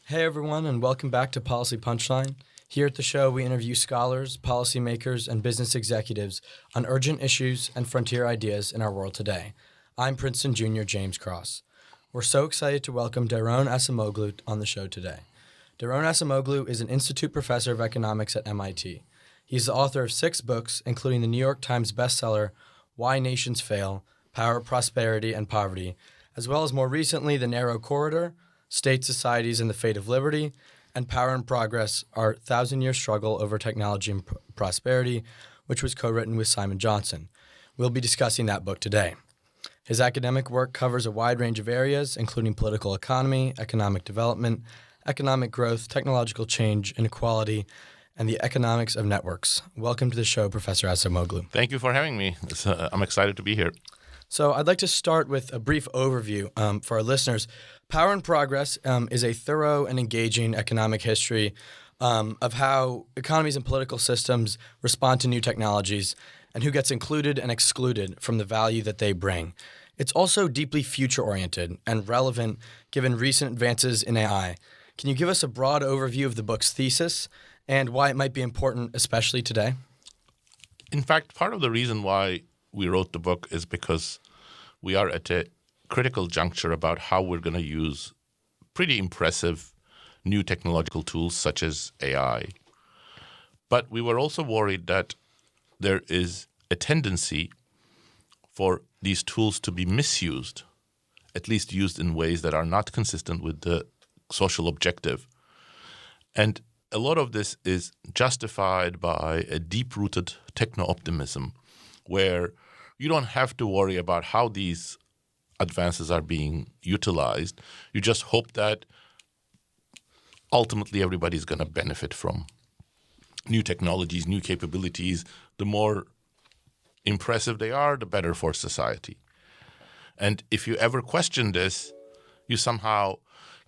Hey everyone, and welcome back to Policy Punchline. Here at the show, we interview scholars, policymakers, and business executives on urgent issues and frontier ideas in our world today. I'm Princeton Junior James Cross. We're so excited to welcome Daron Acemoglu on the show today. Daron Acemoglu is an institute professor of economics at MIT. He's the author of 6 books, including the New York Times bestseller, Why Nations Fail, Power, Prosperity, and Poverty, as well as more recently The Narrow Corridor, State Societies and the Fate of Liberty, and Power and Progress, Our 1,000-Year Struggle Over Technology and Prosperity, which was co-written with Simon Johnson. We'll be discussing that book today. His academic work covers a wide range of areas, including political economy, economic development, economic growth, technological change, inequality, and the economics of networks. Welcome to the show, Professor Acemoglu. Thank you for having me. I'm excited to be here. So I'd like to start with a brief overview for our listeners. Power and Progress is a thorough and engaging economic history of how economies and political systems respond to new technologies and who gets included and excluded from the value that they bring. It's also deeply future-oriented and relevant given recent advances in AI. Can you give us a broad overview of the book's thesis and why it might be important, especially today? In fact, part of the reason why we wrote the book is because we are at a critical juncture about how we're going to use pretty impressive new technological tools such as AI. But we were also worried that there is a tendency for these tools to be misused, at least used in ways that are not consistent with the social objective. And a lot of this is justified by a deep-rooted techno-optimism where you don't have to worry about how these advances are being utilized. You just hope that ultimately everybody's going to benefit from new technologies, new capabilities. The more impressive they are, the better for society. And if you ever question this, you somehow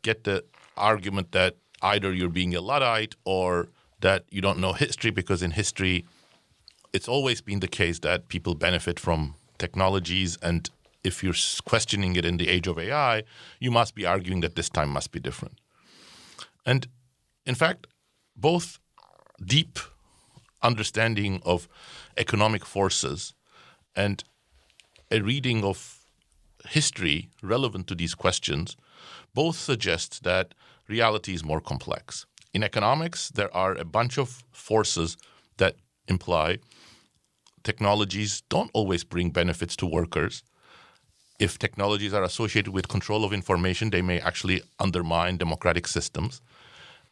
get the argument that either you're being a Luddite or that you don't know history, because in history, it's always been the case that people benefit from technologies, and if you're questioning it in the age of AI, you must be arguing that this time must be different. And in fact, both deep understanding of economic forces and a reading of history relevant to these questions both suggest that reality is more complex. In economics, there are a bunch of forces that imply technologies don't always bring benefits to workers. If technologies are associated with control of information, they may actually undermine democratic systems.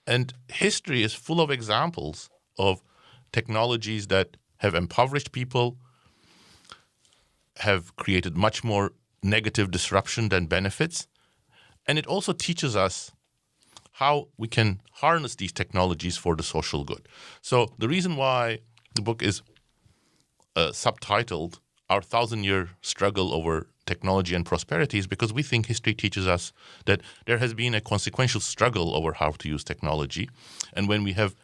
And history is full of examples of technologies that have impoverished people, have created much more negative disruption than benefits. And it also teaches us how we can harness these technologies for the social good. So the reason why the book is subtitled Our 1,000-Year Struggle Over Technology and Prosperity is because we think history teaches us that there has been a consequential struggle over how to use technology. And when we have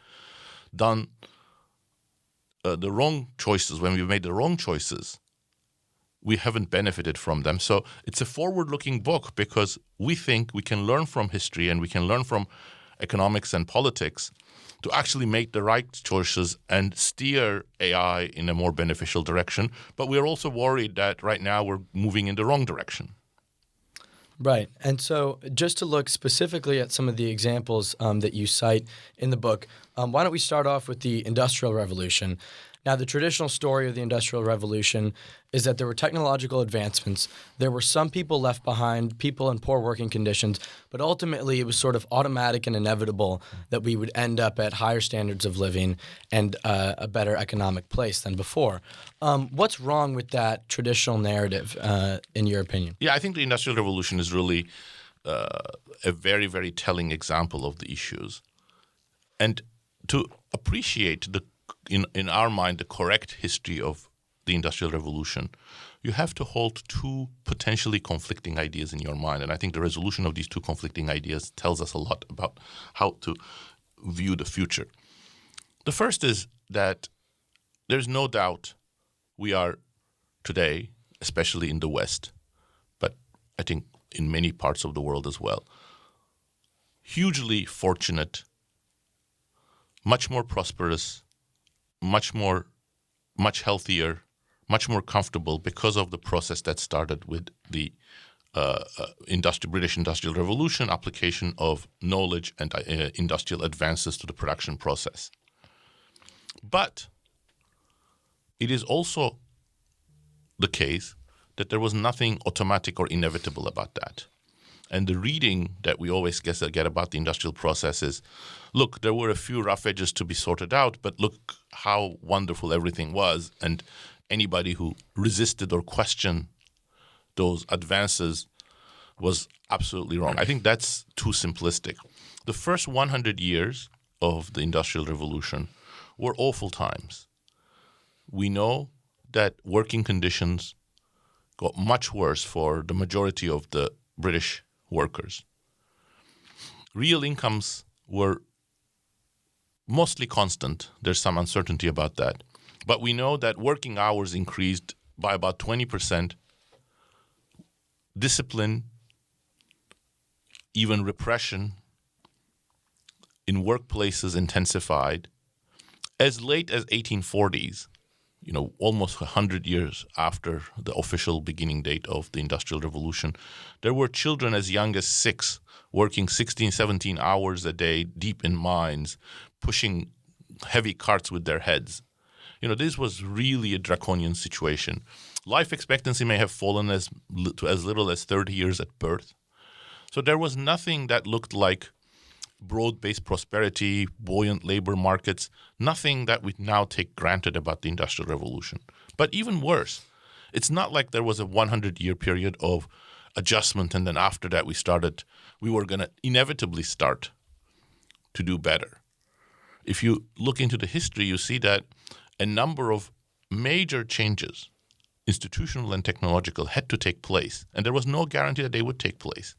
done the wrong choices, when we've made the wrong choices, we haven't benefited from them. So it's a forward-looking book because we think we can learn from history and we can learn from economics and politics to actually make the right choices and steer AI in a more beneficial direction. But we're also worried that right now we're moving in the wrong direction. Right. And so just to look specifically at some of the examples that you cite in the book, why don't we start off with the Industrial Revolution? Now, the traditional story of the Industrial Revolution is that there were technological advancements. There were some people left behind, people in poor working conditions, but ultimately it was sort of automatic and inevitable that we would end up at higher standards of living and a better economic place than before. What's wrong with that traditional narrative, in your opinion? Yeah, I think the Industrial Revolution is really a very, very telling example of the issues. And to appreciate in our mind, the correct history of the Industrial Revolution, you have to hold two potentially conflicting ideas in your mind. And I think the resolution of these two conflicting ideas tells us a lot about how to view the future. The first is that there's no doubt we are today, especially in the West, but I think in many parts of the world as well, hugely fortunate, much more prosperous, much healthier, much more comfortable because of the process that started with the British Industrial Revolution, application of knowledge and industrial advances to the production process. But it is also the case that there was nothing automatic or inevitable about that. And the reading that we always get about the industrial process is, look, there were a few rough edges to be sorted out, but look how wonderful everything was. And anybody who resisted or questioned those advances was absolutely wrong. I think that's too simplistic. The first 100 years of the Industrial Revolution were awful times. We know that working conditions got much worse for the majority of the British workers. Real incomes were mostly constant. There's some uncertainty about that. But we know that working hours increased by about 20%. Discipline, even repression in workplaces intensified. As late as 1840s, almost 100 years after the official beginning date of the Industrial Revolution, there were children as young as 6 working 16, 17 hours a day deep in mines, pushing heavy carts with their heads. This was really a draconian situation. Life expectancy may have fallen to as little as 30 years at birth. So there was nothing that looked like broad-based prosperity, buoyant labor markets, nothing that we now take granted about the Industrial Revolution. But even worse, it's not like there was a 100-year period of adjustment and then after that we were going to inevitably start to do better. If you look into the history, you see that a number of major changes, institutional and technological, had to take place, and there was no guarantee that they would take place.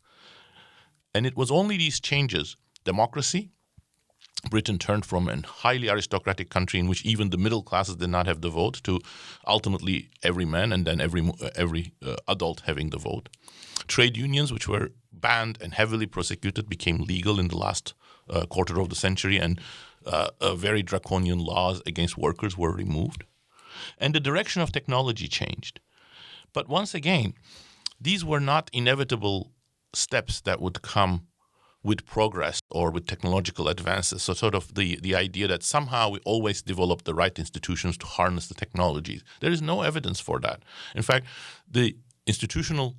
And it was only these changes, democracy. Britain turned from a highly aristocratic country in which even the middle classes did not have the vote to ultimately every man and then every adult having the vote. Trade unions, which were banned and heavily prosecuted, became legal in the last quarter of the century, and very draconian laws against workers were removed. And the direction of technology changed. But once again, these were not inevitable steps that would come with progress or with technological advances. So sort of the idea that somehow we always develop the right institutions to harness the technologies. There is no evidence for that. In fact, the institutional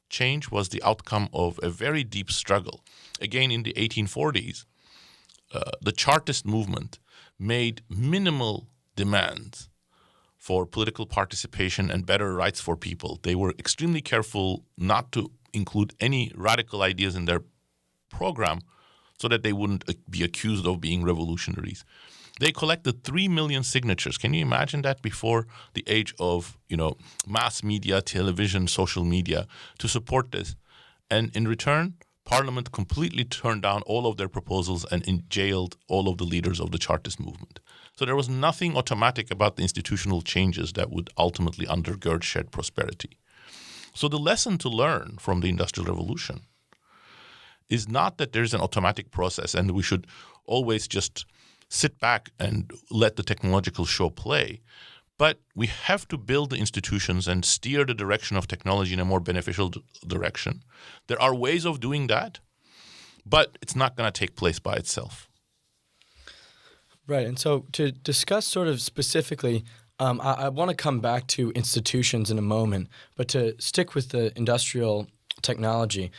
change was the outcome of a very deep struggle. Again, in the 1840s, the Chartist movement made minimal demands for political participation and better rights for people. They were extremely careful not to include any radical ideas in their program so that they wouldn't be accused of being revolutionaries. They collected 3 million signatures. Can you imagine that before the age of, mass media, television, social media to support this? And in return, Parliament completely turned down all of their proposals and jailed all of the leaders of the Chartist movement. So there was nothing automatic about the institutional changes that would ultimately undergird shared prosperity. So the lesson to learn from the Industrial Revolution is not that there's an automatic process and we should always just sit back and let the technological show play, but we have to build the institutions and steer the direction of technology in a more beneficial direction. There are ways of doing that, but it's not going to take place by itself. Right. And so to discuss sort of specifically, I want to come back to institutions in a moment, but to stick with the industrial technology,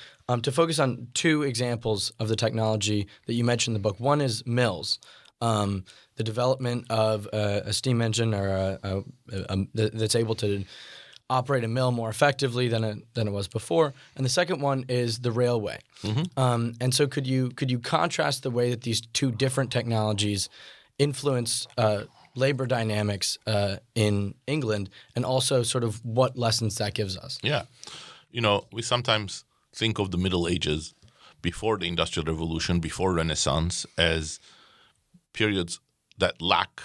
to focus on 2 examples of the technology that you mentioned in the book. One is mills, the development of a steam engine or that's able to operate a mill more effectively than it was before. And the second one is the railway. Mm-hmm. And so could you contrast the way that these 2 different technologies influence labor dynamics in England, and also sort of what lessons that gives us? Yeah. We sometimes think of the Middle Ages, before the Industrial Revolution, before Renaissance, as periods that lack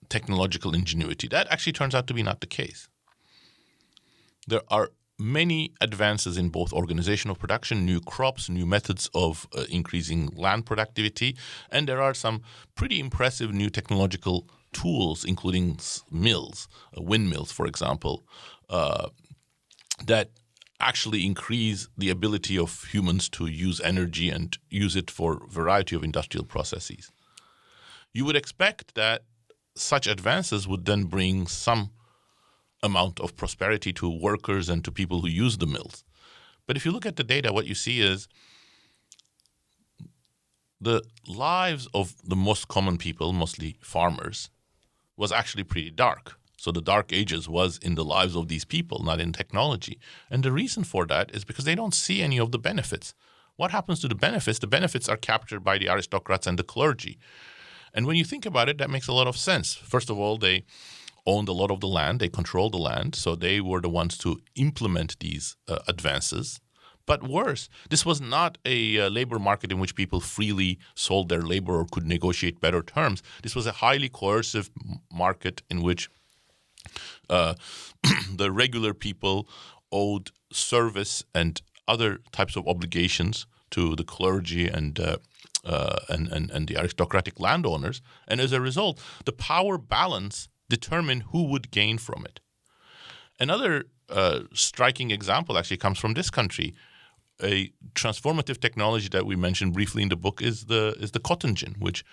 technological ingenuity. That actually turns out to be not the case. There are many advances in both organization of production, new crops, new methods of increasing land productivity, and there are some pretty impressive new technological tools, including mills, windmills, for example, that actually increase the ability of humans to use energy and use it for a variety of industrial processes. You would expect that such advances would then bring some amount of prosperity to workers and to people who use the mills. But if you look at the data, what you see is the lives of the most common people, mostly farmers, was actually pretty dark. So the dark ages was in the lives of these people, not in technology. And the reason for that is because they don't see any of the benefits. What happens to the benefits? The benefits are captured by the aristocrats and the clergy. And when you think about it, that makes a lot of sense. First of all, they owned a lot of the land, they controlled the land, so they were the ones to implement these advances. But worse, this was not a labor market in which people freely sold their labor or could negotiate better terms. This was a highly coercive market in which the regular people owed service and other types of obligations to the clergy and the aristocratic landowners. And as a result, the power balance determined who would gain from it. Another striking example actually comes from this country. A transformative technology that we mentioned briefly in the book is the cotton gin, which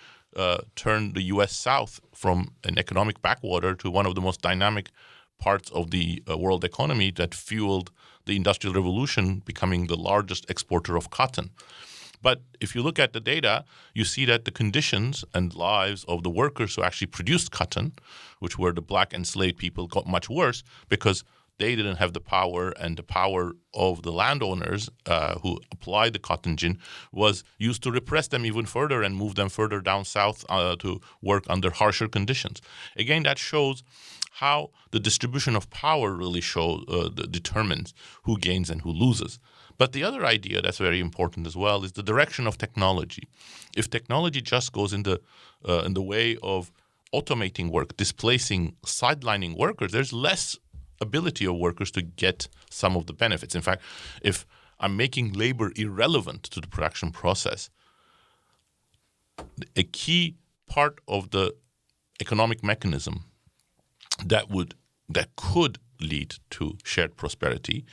turned the U.S. South from an economic backwater to one of the most dynamic parts of the world economy that fueled the Industrial Revolution, becoming the largest exporter of cotton. But if you look at the data, you see that the conditions and lives of the workers who actually produced cotton, which were the black enslaved people, got much worse because they didn't have the power, and the power of the landowners who applied the cotton gin was used to repress them even further and move them further down south to work under harsher conditions. Again, that shows how the distribution of power really determines who gains and who loses. But the other idea that's very important as well is the direction of technology. If technology just goes in the way of automating work, displacing, sidelining workers, there's less ability of workers to get some of the benefits. In fact, if I'm making labor irrelevant to the production process, a key part of the economic mechanism that could lead to shared prosperity,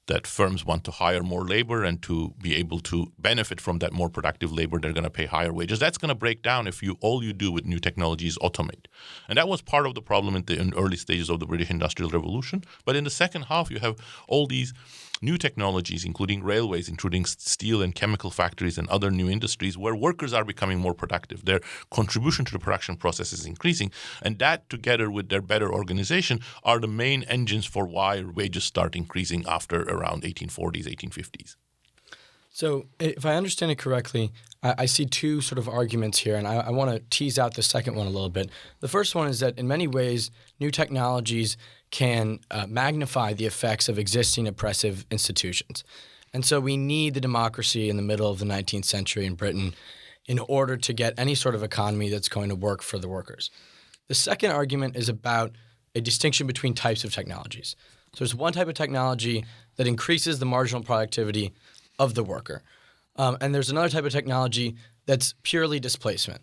that firms want to hire more labor and to be able to benefit from that more productive labor, they're going to pay higher wages. That's going to break down if all you do with new technology is automate. And that was part of the problem in early stages of the British Industrial Revolution. But in the second half, you have all these new technologies, including railways, including steel and chemical factories and other new industries where workers are becoming more productive. Their contribution to the production process is increasing. And that, together with their better organization, are the main engines for why wages start increasing after around 1840s, 1850s. So if I understand it correctly, I see two sort of arguments here, and I want to tease out the second one a little bit. The first one is that in many ways, new technologies can magnify the effects of existing oppressive institutions. And so we need the democracy in the middle of the 19th century in Britain in order to get any sort of economy that's going to work for the workers. The second argument is about a distinction between types of technologies. So there's one type of technology that increases the marginal productivity of the worker. And there's another type of technology that's purely displacement.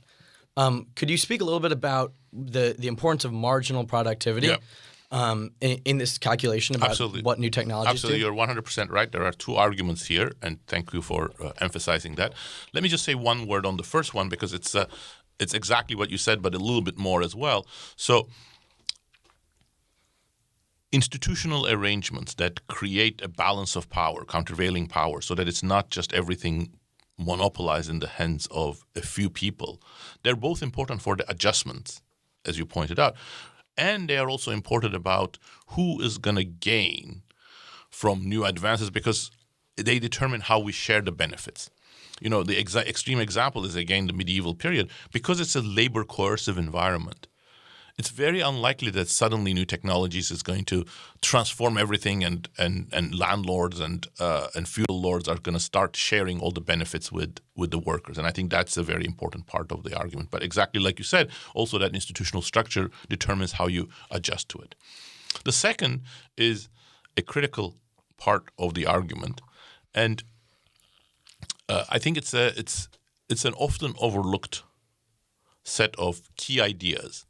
Could you speak a little bit about the importance of marginal productivity in this calculation about Absolutely. What new technologies Absolutely. do? You're 100% right. There are two arguments here, and thank you for emphasizing that. Let me just say one word on the first one because it's exactly what you said, but a little bit more as well. So institutional arrangements that create a balance of power, countervailing power, so that it's not just everything monopolized in the hands of a few people. They're both important for the adjustments, as you pointed out. And they are also important about who is going to gain from new advances because they determine how we share the benefits. You know, the extreme example is, again, the medieval period. Because it's a labor coercive environment, it's very unlikely that suddenly new technologies is going to transform everything, and landlords and feudal lords are going to start sharing all the benefits with the workers. And I think that's a very important part of the argument. But exactly like you said, also that institutional structure determines how you adjust to it. The second is a critical part of the argument, and I think it's an often overlooked set of key ideas,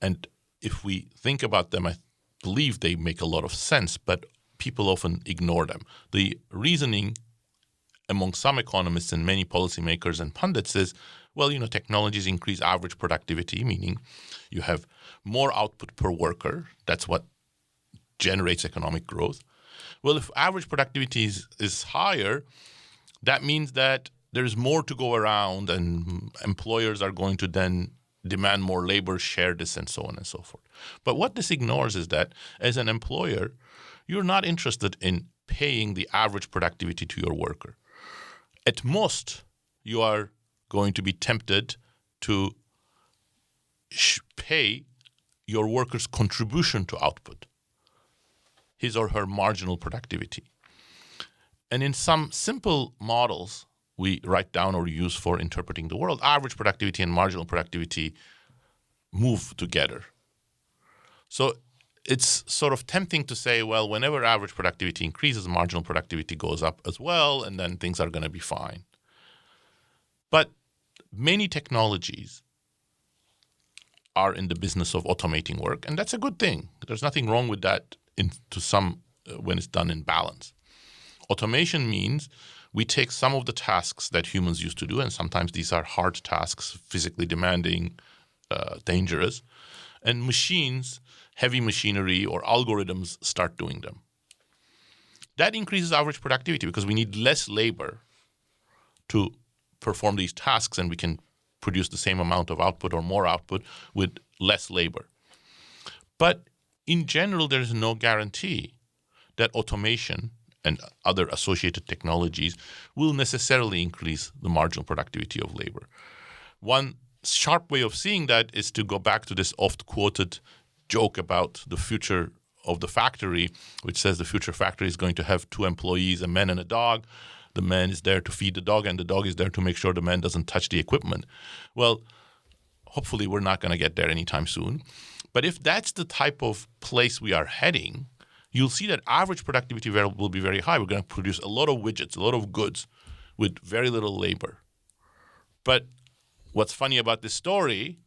and if we think about them, I believe they make a lot of sense, but people often ignore them. The reasoning among some economists and many policymakers and pundits is, well, technologies increase average productivity, meaning you have more output per worker. That's what generates economic growth. Well, if average productivity is higher, that means that there's more to go around and employers are going to then demand more labor, share this, and so on and so forth. But what this ignores is that as an employer, you're not interested in paying the average productivity to your worker. At most, you are going to be tempted to pay your worker's contribution to output, his or her marginal productivity. And in some simple models we write down or use for interpreting the world, average productivity and marginal productivity move together. So it's sort of tempting to say, well, whenever average productivity increases, marginal productivity goes up as well, and then things are going to be fine. But many technologies are in the business of automating work, and that's a good thing. There's nothing wrong with that when it's done in balance. Automation means we take some of the tasks that humans used to do, and sometimes these are hard tasks, physically demanding, dangerous, and machines, heavy machinery or algorithms start doing them. That increases average productivity because we need less labor to perform these tasks, and we can produce the same amount of output or more output with less labor. But in general, there is no guarantee that automation and other associated technologies will necessarily increase the marginal productivity of labor. One sharp way of seeing that is to go back to this oft-quoted joke about the future of the factory, which says the future factory is going to have two employees, a man and a dog. The man is there to feed the dog, and the dog is there to make sure the man doesn't touch the equipment. Well, hopefully we're not going to get there anytime soon. But if that's the type of place we are heading, you'll see that average productivity will be very high. We're going to produce a lot of widgets, a lot of goods with very little labor. But what's funny about this story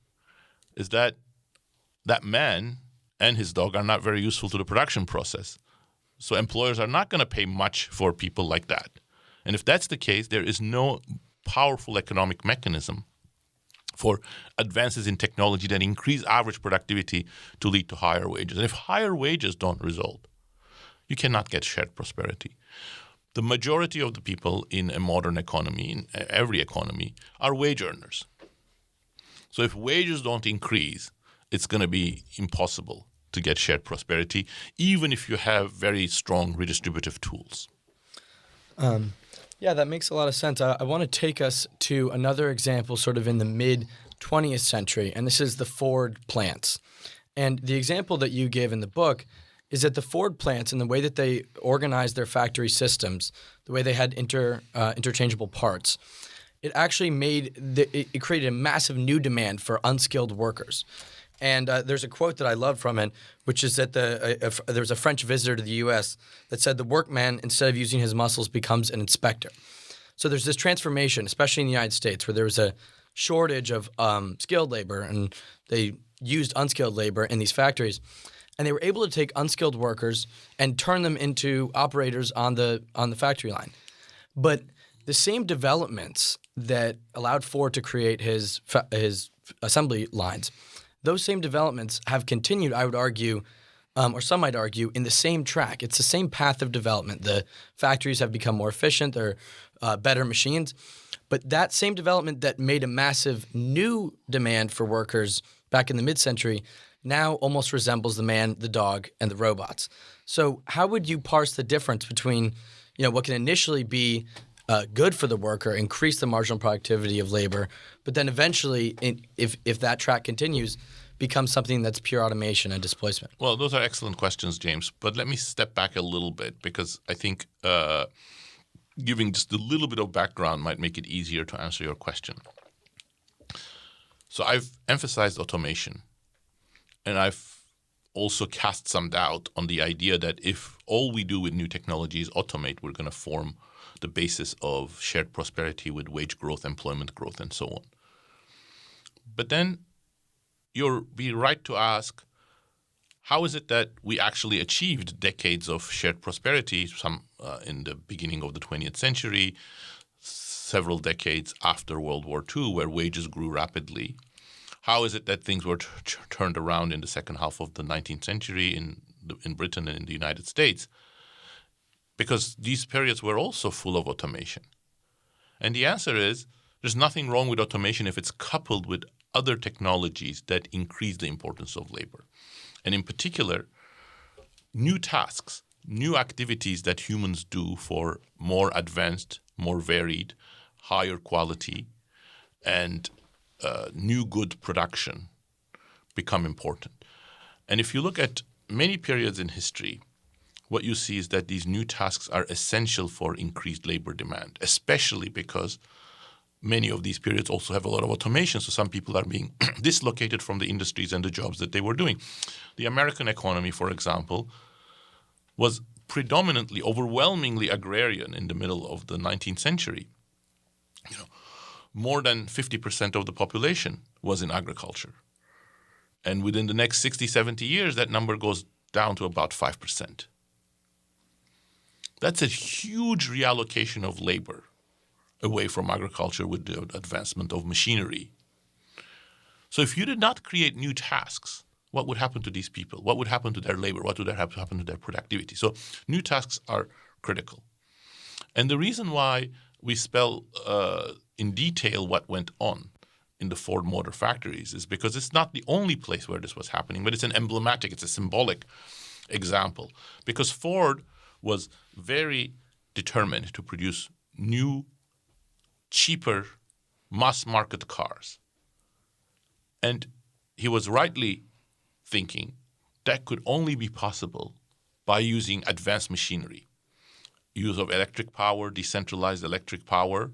is that that man and his dog are not very useful to the production process. So employers are not going to pay much for people like that. And if that's the case, there is no powerful economic mechanism for advances in technology that increase average productivity to lead to higher wages. And if higher wages don't result, you cannot get shared prosperity. The majority of the people in a modern economy, in every economy, are wage earners. So if wages don't increase, it's going to be impossible to get shared prosperity, even if you have very strong redistributive tools. Yeah, that makes a lot of sense. I want to take us to another example sort of in the mid-20th century, and this is the Ford plants. And the example that you give in the book is that the Ford plants and the way that they organized their factory systems, the way they had interchangeable parts, it actually it created a massive new demand for unskilled workers. And there's a quote that I love from it, which is that there was a French visitor to the U.S. that said the workman, instead of using his muscles, becomes an inspector. So there's this transformation, especially in the United States, where there was a shortage of skilled labor, and they used unskilled labor in these factories. And they were able to take unskilled workers and turn them into operators on the factory line. But the same developments that allowed Ford to create his assembly lines, those same developments have continued, I would argue, or some might argue, in the same track. It's the same path of development. The factories have become more efficient. They're better machines. But that same development that made a massive new demand for workers back in the mid-century now almost resembles the man, the dog, and the robots. So how would you parse the difference between what can initially be good for the worker, increase the marginal productivity of labor, but then eventually, if that track continues, becomes something that's pure automation and displacement? Well, those are excellent questions, James. But let me step back a little bit because I think giving just a little bit of background might make it easier to answer your question. So I've emphasized automation, and I've also cast some doubt on the idea that if all we do with new technology is automate, we're going to form the basis of shared prosperity with wage growth, employment growth, and so on. But then you'll be right to ask, how is it that we actually achieved decades of shared prosperity, some in the beginning of the 20th century, several decades after World War II, where wages grew rapidly? How is it that things were turned around in the second half of the 19th century in Britain and in the United States? Because these periods were also full of automation. And the answer is, there's nothing wrong with automation if it's coupled with other technologies that increase the importance of labor. And in particular, new tasks, new activities that humans do for more advanced, more varied, higher quality, and new good production become important. And if you look at many periods in history, what you see is that these new tasks are essential for increased labor demand, especially because many of these periods also have a lot of automation. So some people are being dislocated from the industries and the jobs that they were doing. The American economy, for example, was predominantly, overwhelmingly agrarian in the middle of the 19th century. More than 50% of the population was in agriculture. And within the next 60, 70 years, that number goes down to about 5%. That's a huge reallocation of labor away from agriculture with the advancement of machinery. So if you did not create new tasks, what would happen to these people? What would happen to their labor? What would happen to their productivity? So new tasks are critical. And the reason why we spell in detail what went on in the Ford Motor factories is because it's not the only place where this was happening, but it's an emblematic, it's a symbolic example. Because Ford was very determined to produce new, cheaper, mass-market cars. And he was rightly thinking that could only be possible by using advanced machinery. Use of electric power, decentralized electric power,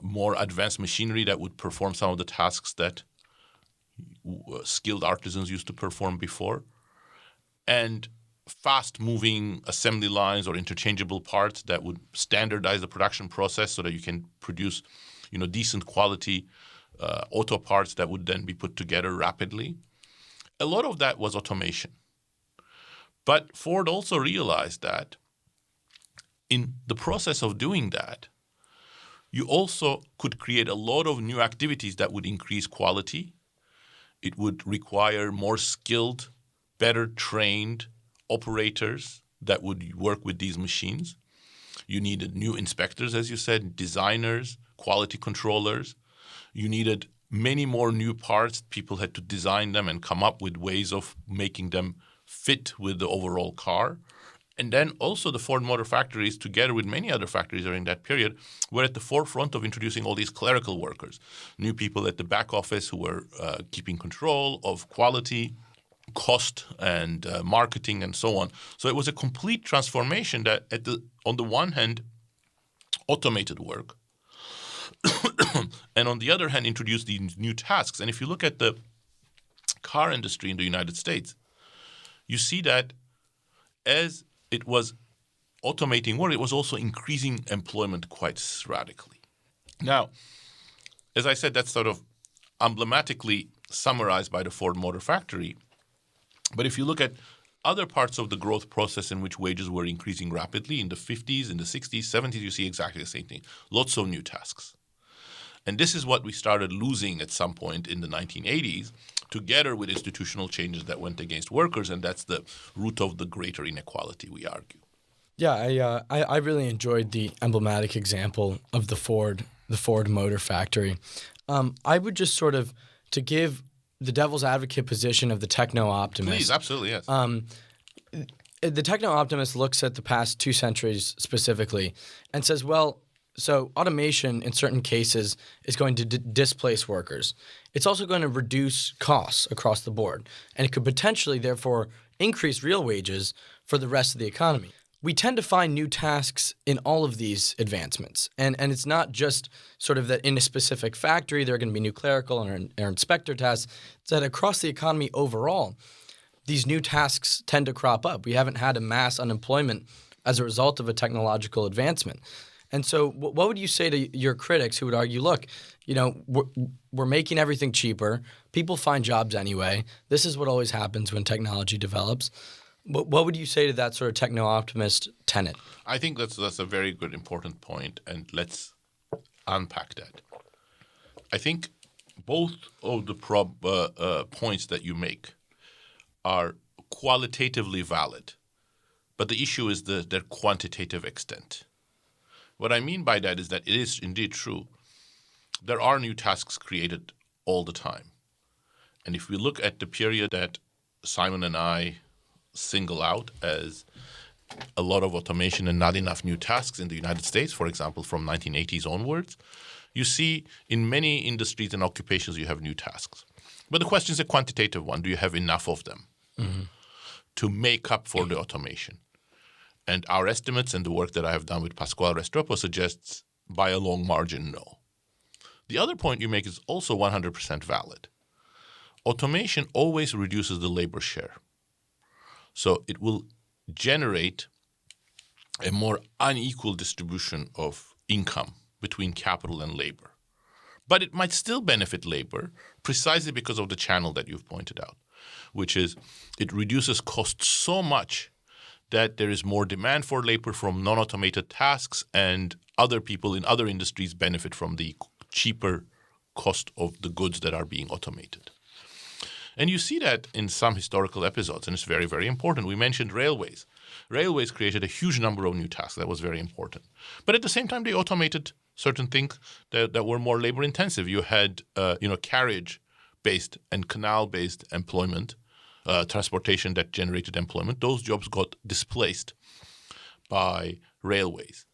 more advanced machinery that would perform some of the tasks that skilled artisans used to perform before, and fast-moving assembly lines or interchangeable parts that would standardize the production process so that you can produce, decent quality auto parts that would then be put together rapidly. A lot of that was automation. But Ford also realized that in the process of doing that, you also could create a lot of new activities that would increase quality. It would require more skilled, better trained operators that would work with these machines. You needed new inspectors, as you said, designers, quality controllers. You needed many more new parts. People had to design them and come up with ways of making them fit with the overall car. And then also the Ford Motor factories, together with many other factories during that period, were at the forefront of introducing all these clerical workers, new people at the back office who were keeping control of quality, cost, and marketing, and so on. So it was a complete transformation that, on the one hand, automated work, and on the other hand, introduced these new tasks. And if you look at the car industry in the United States, you see that as it was automating work, it was also increasing employment quite radically. Now, as I said, that's sort of emblematically summarized by the Ford Motor factory. But if you look at other parts of the growth process in which wages were increasing rapidly, in the 50s, in the 60s, 70s, you see exactly the same thing. Lots of new tasks. And this is what we started losing at some point in the 1980s, together with institutional changes that went against workers, and that's the root of the greater inequality, we argue. Yeah, I really enjoyed the emblematic example of the Ford Motor factory. I would just sort of, to give the devil's advocate position of the techno-optimist. Please, absolutely, yes. The techno-optimist looks at the past 2 centuries specifically and says, well, so automation in certain cases is going to displace workers. It's also going to reduce costs across the board, and it could potentially, therefore, increase real wages for the rest of the economy. We tend to find new tasks in all of these advancements, and it's not just sort of that in a specific factory there are going to be new clerical or inspector tasks. It's that across the economy overall, these new tasks tend to crop up. We haven't had a mass unemployment as a result of a technological advancement. And so what would you say to your critics who would argue, look, we're making everything cheaper. People find jobs anyway. This is what always happens when technology develops. What would you say to that sort of techno-optimist tenet? I think that's a very good, important point, and let's unpack that. I think both of the points that you make are qualitatively valid, but the issue is their quantitative extent. What I mean by that is that it is indeed true. There are new tasks created all the time. And if we look at the period that Simon and I single out as a lot of automation and not enough new tasks in the United States, for example, from 1980s onwards, you see in many industries and occupations you have new tasks. But the question is a quantitative one. Do you have enough of them to make up for the automation? And our estimates and the work that I have done with Pasquale Restrepo suggests by a long margin, no. The other point you make is also 100% valid. Automation always reduces the labor share. So it will generate a more unequal distribution of income between capital and labor. But it might still benefit labor precisely because of the channel that you've pointed out, which is it reduces costs so much that there is more demand for labor from non-automated tasks, and other people in other industries benefit from the cheaper cost of the goods that are being automated. And you see that in some historical episodes, and it's very, very important. We mentioned railways. Railways created a huge number of new tasks. That was very important. But at the same time, they automated certain things that were more labor-intensive. You had carriage-based and canal-based employment, transportation that generated employment. Those jobs got displaced by railways.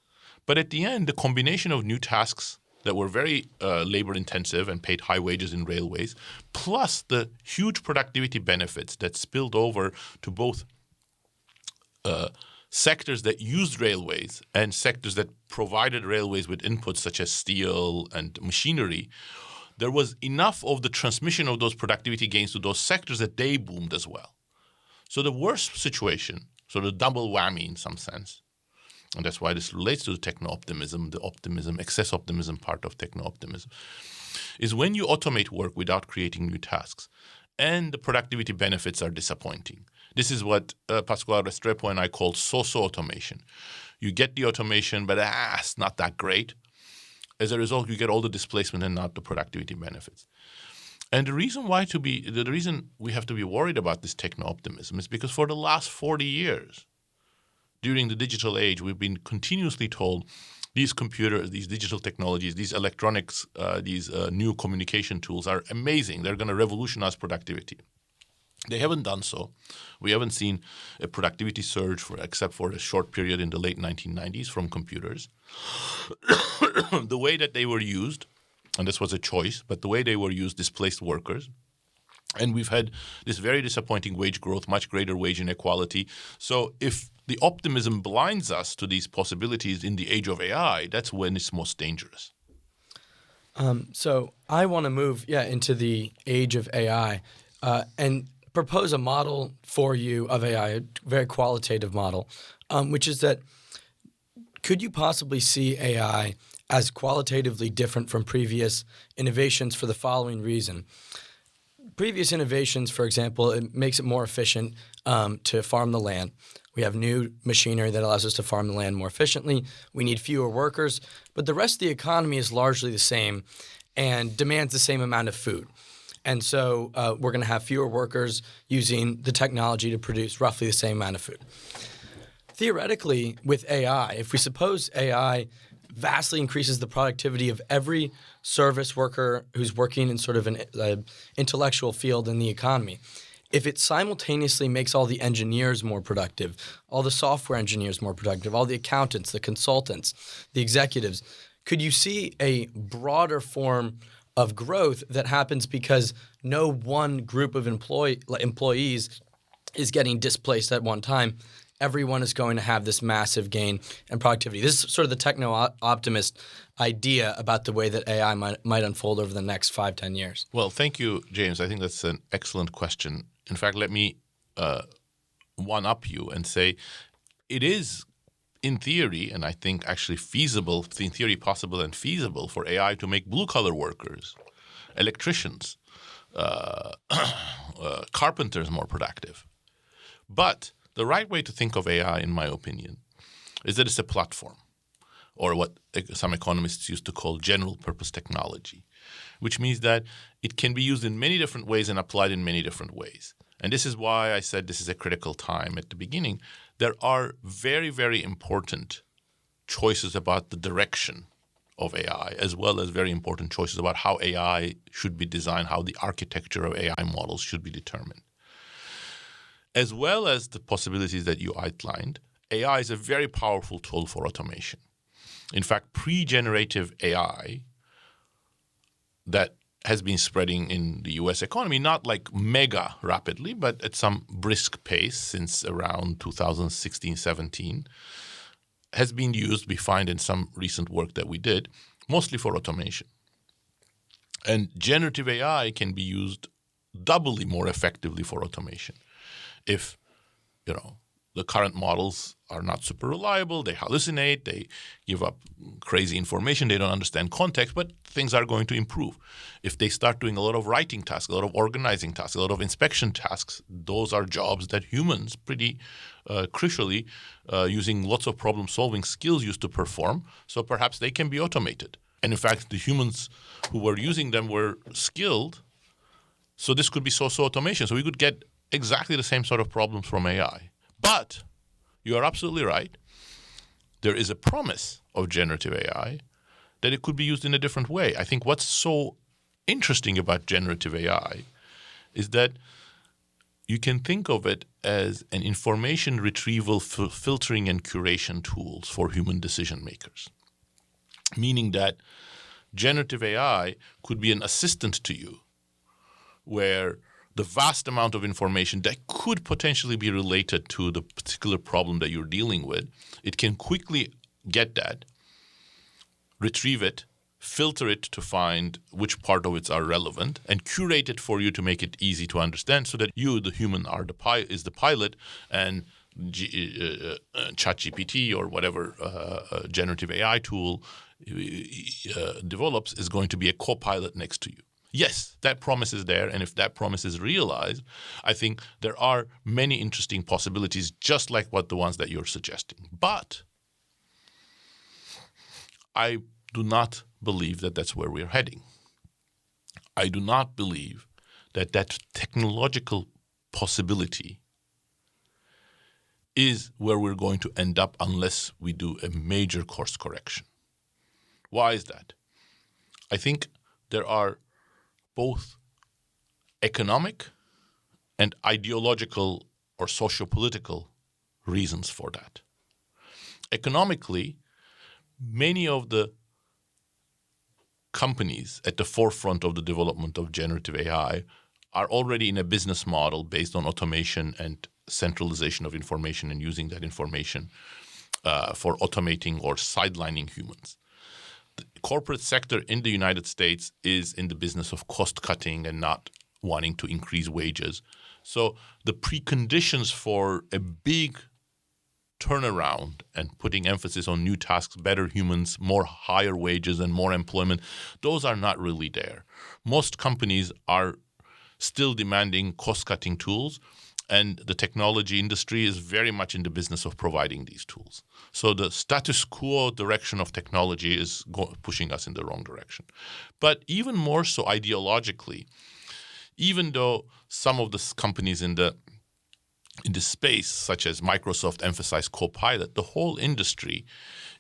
But at the end, the combination of new tasks that were very labor-intensive and paid high wages in railways, plus the huge productivity benefits that spilled over to both sectors that used railways and sectors that provided railways with inputs such as steel and machinery, there was enough of the transmission of those productivity gains to those sectors that they boomed as well. So the worst situation, so the double whammy in some sense, and that's why this relates to the techno-optimism, the optimism, excess optimism part of techno-optimism, is when you automate work without creating new tasks and the productivity benefits are disappointing. This is what Pasquale Restrepo and I call so-so automation. You get the automation, but it's not that great. As a result, you get all the displacement and not the productivity benefits. And the reason we have to be worried about this techno-optimism is because for the last 40 years, during the digital age, we've been continuously told these computers, these digital technologies, these electronics, these new communication tools are amazing. They're going to revolutionize productivity. They haven't done so. We haven't seen a productivity surge except for a short period in the late 1990s from computers. The way that they were used, and this was a choice, but the way they were used displaced workers. And we've had this very disappointing wage growth, much greater wage inequality. So if the optimism blinds us to these possibilities in the age of AI, that's when it's most dangerous. So I want to move into the age of AI and propose a model for you of AI, a very qualitative model, which is that could you possibly see AI as qualitatively different from previous innovations for the following reason? Previous innovations, for example, it makes it more efficient to farm the land. We have new machinery that allows us to farm the land more efficiently. We need fewer workers, but the rest of the economy is largely the same and demands the same amount of food. And so we're going to have fewer workers using the technology to produce roughly the same amount of food. Theoretically, with AI, if we suppose AI vastly increases the productivity of every service worker who's working in sort of an intellectual field in the economy, if it simultaneously makes all the engineers more productive, all the software engineers more productive, all the accountants, the consultants, the executives, could you see a broader form of growth that happens because no one group of employees is getting displaced at one time? Everyone is going to have this massive gain in productivity. This is sort of the techno-optimist idea about the way that AI might unfold over the next 5-10 years. Well, thank you, James. I think that's an excellent question. In fact, let me one-up you and say it is, in theory, and I think actually feasible, in theory possible and feasible for AI to make blue-collar workers, electricians, carpenters more productive. But the right way to think of AI, in my opinion, is that it's a platform, or what some economists used to call general-purpose technology, which means that it can be used in many different ways and applied in many different ways. And this is why I said this is a critical time at the beginning. There are very, very important choices about the direction of AI, as well as very important choices about how AI should be designed, how the architecture of AI models should be determined. As well as the possibilities that you outlined, AI is a very powerful tool for automation. In fact, pre-generative AI that has been spreading in the US economy, not like mega rapidly, but at some brisk pace since around 2016-17, has been used, we find in some recent work that we did, mostly for automation. And generative AI can be used doubly more effectively for automation. If, the current models are not super reliable, they hallucinate, they give up crazy information, they don't understand context, but things are going to improve. If they start doing a lot of writing tasks, a lot of organizing tasks, a lot of inspection tasks, those are jobs that humans pretty crucially using lots of problem-solving skills used to perform, so perhaps they can be automated. And in fact, the humans who were using them were skilled, so this could be so-so automation. So we could get exactly the same sort of problems from AI. But you are absolutely right. There is a promise of generative AI that it could be used in a different way. I think what's so interesting about generative AI is that you can think of it as an information retrieval, filtering, and curation tools for human decision makers. Meaning that generative AI could be an assistant to you, where the vast amount of information that could potentially be related to the particular problem that you're dealing with, it can quickly get that, retrieve it, filter it to find which part of it are relevant, and curate it for you to make it easy to understand so that you, the human, is the pilot, and ChatGPT or whatever generative AI tool develops is going to be a co-pilot next to you. Yes, that promise is there, and if that promise is realized, I think there are many interesting possibilities, just like the ones that you're suggesting. But I do not believe that that's where we're heading. I do not believe that technological possibility is where we're going to end up unless we do a major course correction. Why is that? I think there are both economic and ideological or socio-political reasons for that. Economically, many of the companies at the forefront of the development of generative AI are already in a business model based on automation and centralization of information and using that information for automating or sidelining humans. The corporate sector in the United States is in the business of cost cutting and not wanting to increase wages. So the preconditions for a big turnaround and putting emphasis on new tasks, better humans, more higher wages and more employment, those are not really there. Most companies are still demanding cost-cutting tools, and the technology industry is very much in the business of providing these tools. So the status quo direction of technology is pushing us in the wrong direction. But even more so ideologically, even though some of the companies in the space, such as Microsoft, emphasize Copilot, the whole industry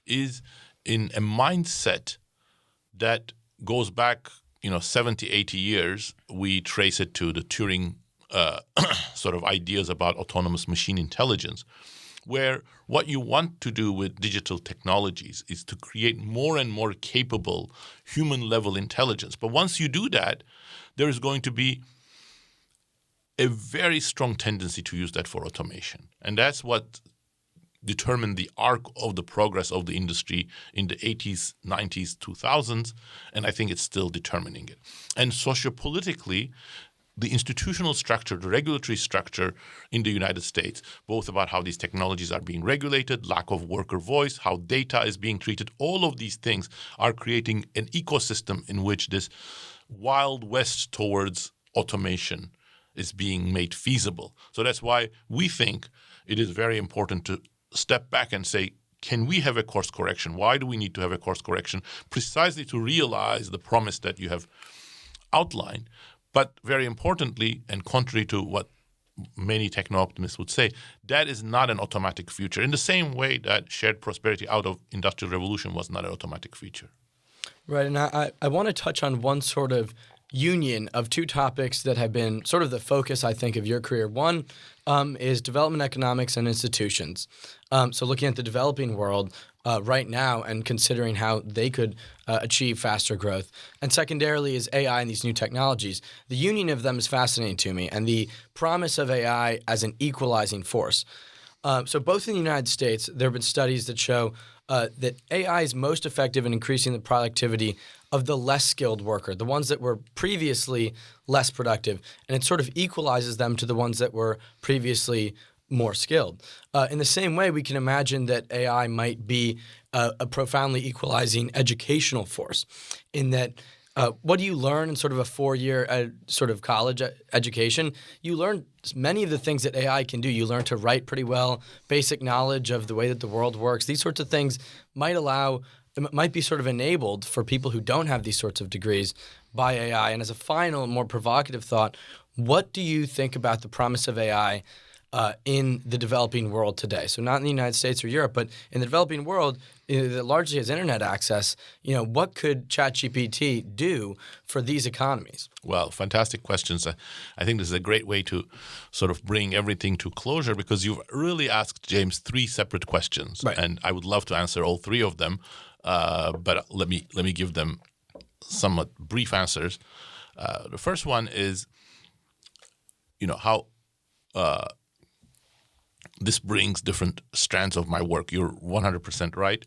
is in a mindset that goes back 70, 80 years. We trace it to the Turing sort of ideas about autonomous machine intelligence, where what you want to do with digital technologies is to create more and more capable human-level intelligence. But once you do that, there is going to be a very strong tendency to use that for automation. And that's what determined the arc of the progress of the industry in the 80s, 90s, 2000s, and I think it's still determining it. And sociopolitically, the institutional structure, the regulatory structure in the United States, both about how these technologies are being regulated, lack of worker voice, how data is being treated, all of these things are creating an ecosystem in which this wild west towards automation is being made feasible. So that's why we think it is very important to step back and say, can we have a course correction? Why do we need to have a course correction? Precisely to realize the promise that you have outlined. But very importantly, and contrary to what many techno-optimists would say, that is not an automatic feature, in the same way that shared prosperity out of Industrial Revolution was not an automatic feature. Right, and I want to touch on one sort of union of two topics that have been sort of the focus, I think, of your career. One is development economics and institutions. So looking at the developing world right now and considering how they could achieve faster growth. And secondarily is AI and these new technologies. The union of them is fascinating to me, and the promise of AI as an equalizing force. So both in the United States, there have been studies that show that AI is most effective in increasing the productivity of the less skilled worker, the ones that were previously less productive, and it sort of equalizes them to the ones that were previously more skilled. In the same way, we can imagine that AI might be a profoundly equalizing educational force in that what do you learn in sort of a 4-year sort of college education? You learn many of the things that AI can do. You learn to write pretty well, basic knowledge of the way that the world works. These sorts of things might be sort of enabled for people who don't have these sorts of degrees by AI. And as a final, more provocative thought, what do you think about the promise of AI in the developing world today? So not in the United States or Europe, but in the developing world that largely has internet access, what could ChatGPT do for these economies? Well, fantastic questions. I think this is a great way to sort of bring everything to closure because you've really asked, James, 3 separate questions. Right. And I would love to answer all 3 of them, but let me give them somewhat brief answers. The first one is, how this brings different strands of my work. You're 100% right.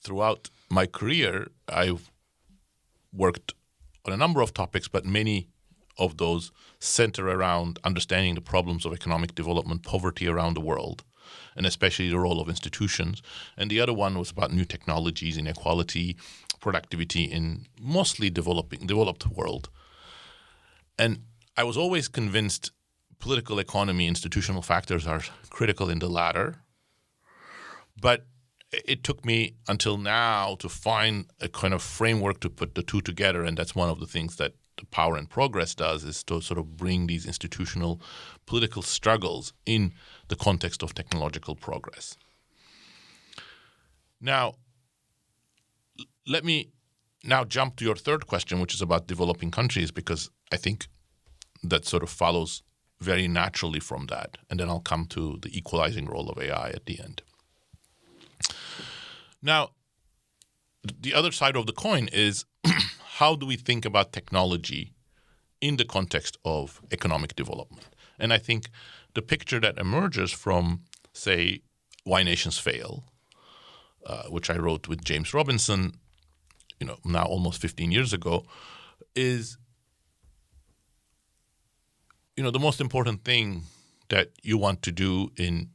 Throughout my career, I've worked on a number of topics, but many of those center around understanding the problems of economic development, poverty around the world, and especially the role of institutions. And the other one was about new technologies, inequality, productivity in mostly developed world. And I was always convinced political economy, institutional factors are critical in the latter. But it took me until now to find a kind of framework to put the two together. And that's one of the things that the Power and Progress does, is to sort of bring these institutional political struggles in the context of technological progress. Now, let me now jump to your third question, which is about developing countries, because I think that sort of follows very naturally from that. And then I'll come to the equalizing role of AI at the end. Now, the other side of the coin is how do we think about technology in the context of economic development? And I think the picture that emerges from, say, Why Nations Fail, which I wrote with James Robinson, now almost 15 years ago, is the most important thing that you want to do in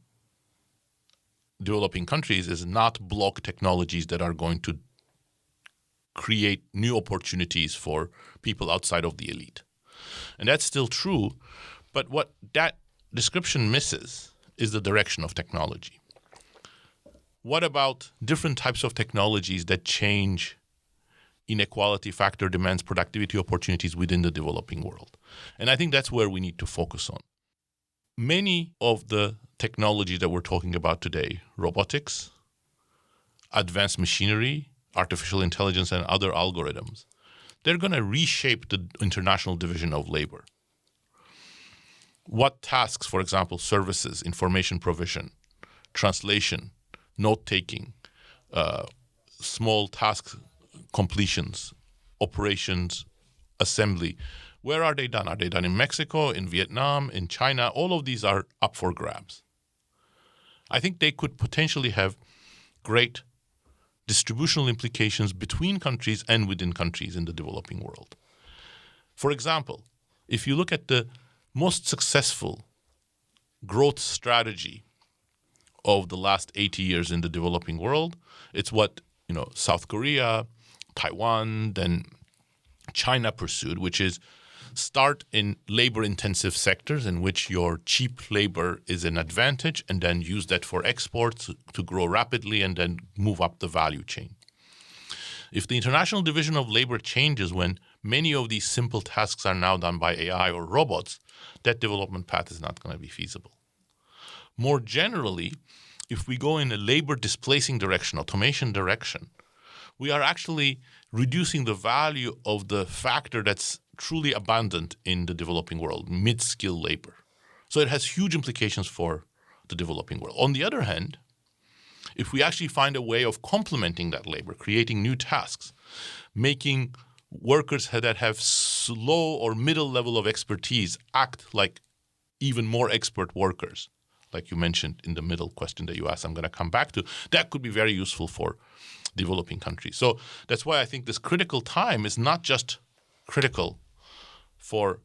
developing countries is not block technologies that are going to create new opportunities for people outside of the elite. And that's still true, but what that description misses is the direction of technology. What about different types of technologies that change inequality, factor demands, productivity opportunities within the developing world? And I think that's where we need to focus on. Many of the technology that we're talking about today, robotics, advanced machinery, artificial intelligence, and other algorithms, they're going to reshape the international division of labor. What tasks, for example, services, information provision, translation, note-taking, small task completions, operations, assembly, where are they done? Are they done in Mexico, in Vietnam, in China? All of these are up for grabs. I think they could potentially have great distributional implications between countries and within countries in the developing world. For example, if you look at the most successful growth strategy of the last 80 years in the developing world, it's what South Korea, Taiwan, then China pursued, which is start in labor-intensive sectors in which your cheap labor is an advantage, and then use that for exports to grow rapidly and then move up the value chain. If the international division of labor changes when many of these simple tasks are now done by AI or robots, that development path is not going to be feasible. More generally, if we go in a labor displacing direction, automation direction, we are actually reducing the value of the factor that's truly abundant in the developing world, mid-skill labor. So it has huge implications for the developing world. On the other hand, if we actually find a way of complementing that labor, creating new tasks, making workers that have low or middle level of expertise act like even more expert workers, like you mentioned in the middle question that you asked, I'm going to come back to, that could be very useful for developing countries. So that's why I think this critical time is not just critical for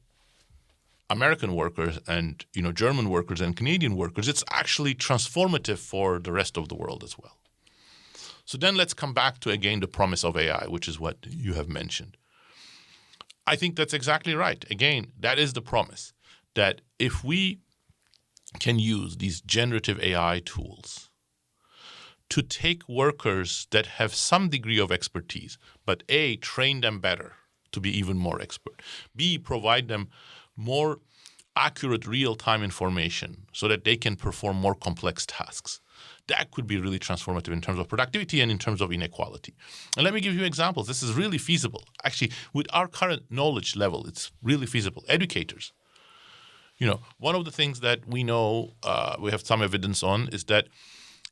American workers and German workers and Canadian workers. It's actually transformative for the rest of the world as well. So then let's come back to, again, the promise of AI, which is what you have mentioned. I think that's exactly right. Again, that is the promise, that if we can use these generative AI tools to take workers that have some degree of expertise, but A, train them better to be even more expert, B, provide them more accurate real-time information so that they can perform more complex tasks. That could be really transformative in terms of productivity and in terms of inequality. And let me give you examples. This is really feasible. Actually, with our current knowledge level, it's really feasible. Educators. One of the things that we know, we have some evidence on, is that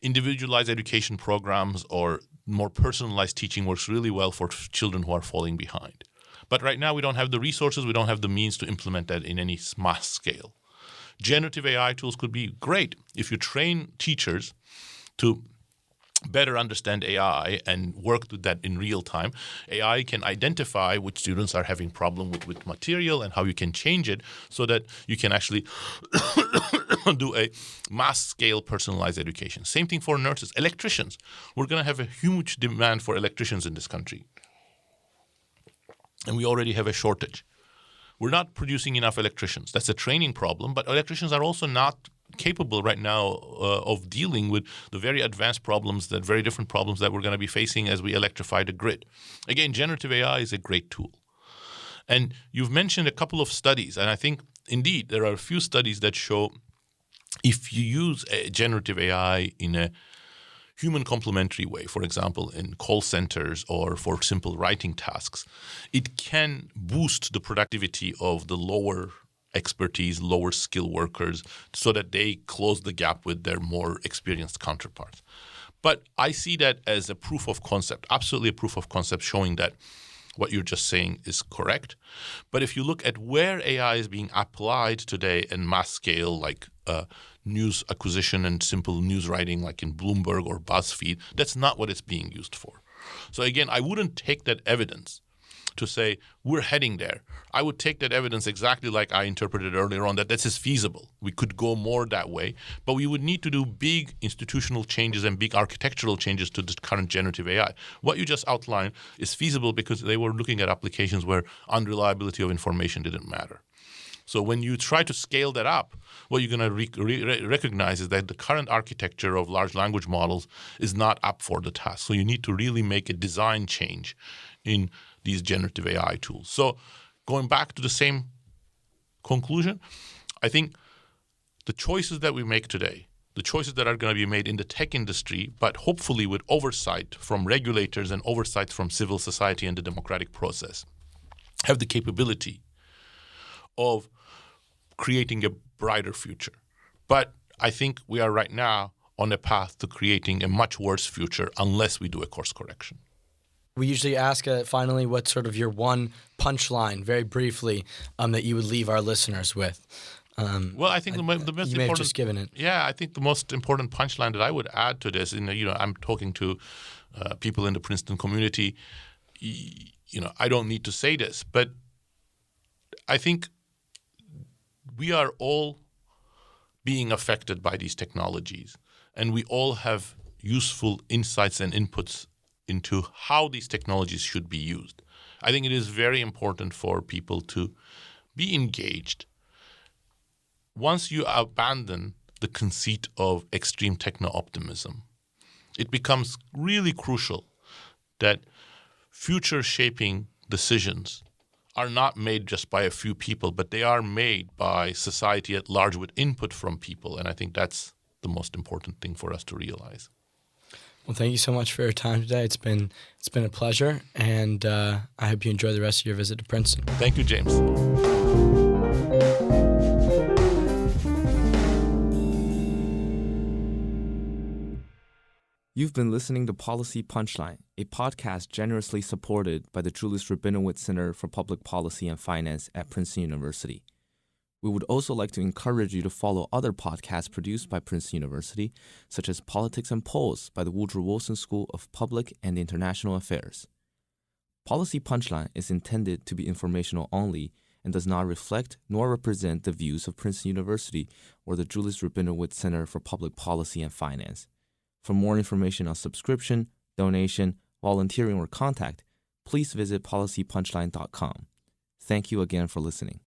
individualized education programs or more personalized teaching works really well for children who are falling behind. But right now we don't have the resources, we don't have the means to implement that in any mass scale. Generative AI tools could be great if you train teachers to better understand AI and work with that in real time. AI can identify which students are having problem with material and how you can change it so that you can actually do a mass scale personalized education. Same thing for nurses, electricians. We're going to have a huge demand for electricians in this country. And we already have a shortage. We're not producing enough electricians. That's a training problem, but electricians are also not capable right now of dealing with the very advanced problems, that very different problems that we're going to be facing as we electrify the grid. Again, generative AI is a great tool. And you've mentioned a couple of studies, and I think indeed there are a few studies that show if you use a generative AI in a human complementary way, for example, in call centers or for simple writing tasks, it can boost the productivity of the lower expertise, lower skill workers so that they close the gap with their more experienced counterparts. But I see that as a proof of concept, absolutely a proof of concept showing that what you're just saying is correct. But if you look at where AI is being applied today in mass scale, like news acquisition and simple news writing like in Bloomberg or BuzzFeed, that's not what it's being used for. So again, I wouldn't take that evidence to say we're heading there. I would take that evidence exactly like I interpreted earlier on, that this is feasible. We could go more that way, but we would need to do big institutional changes and big architectural changes to the current generative AI. What you just outlined is feasible because they were looking at applications where unreliability of information didn't matter. So when you try to scale that up, what you're going to recognize is that the current architecture of large language models is not up for the task. So you need to really make a design change in these generative AI tools. So going back to the same conclusion, I think the choices that we make today, the choices that are going to be made in the tech industry, but hopefully with oversight from regulators and oversight from civil society and the democratic process, have the capability of creating a brighter future. But I think we are right now on a path to creating a much worse future unless we do a course correction. We usually ask finally what's sort of your one punchline, very briefly, that you would leave our listeners with. Well, I think the most important. You may have just given it. Yeah, I think the most important punchline that I would add to this, I'm talking to people in the Princeton community. I don't need to say this, but I think we are all being affected by these technologies, and we all have useful insights and inputs into how these technologies should be used. I think it is very important for people to be engaged. Once you abandon the conceit of extreme techno-optimism, it becomes really crucial that future-shaping decisions are not made just by a few people, but they are made by society at large with input from people. And I think that's the most important thing for us to realize. Well, thank you so much for your time today. It's been a pleasure, and I hope you enjoy the rest of your visit to Princeton. Thank you, James. You've been listening to Policy Punchline, a podcast generously supported by the Julius Rabinowitz Center for Public Policy and Finance at Princeton University. We would also like to encourage you to follow other podcasts produced by Princeton University, such as Politics and Polls by the Woodrow Wilson School of Public and International Affairs. Policy Punchline is intended to be informational only and does not reflect nor represent the views of Princeton University or the Julius Rabinowitz Center for Public Policy and Finance. For more information on subscription, donation, volunteering, or contact, please visit policypunchline.com. Thank you again for listening.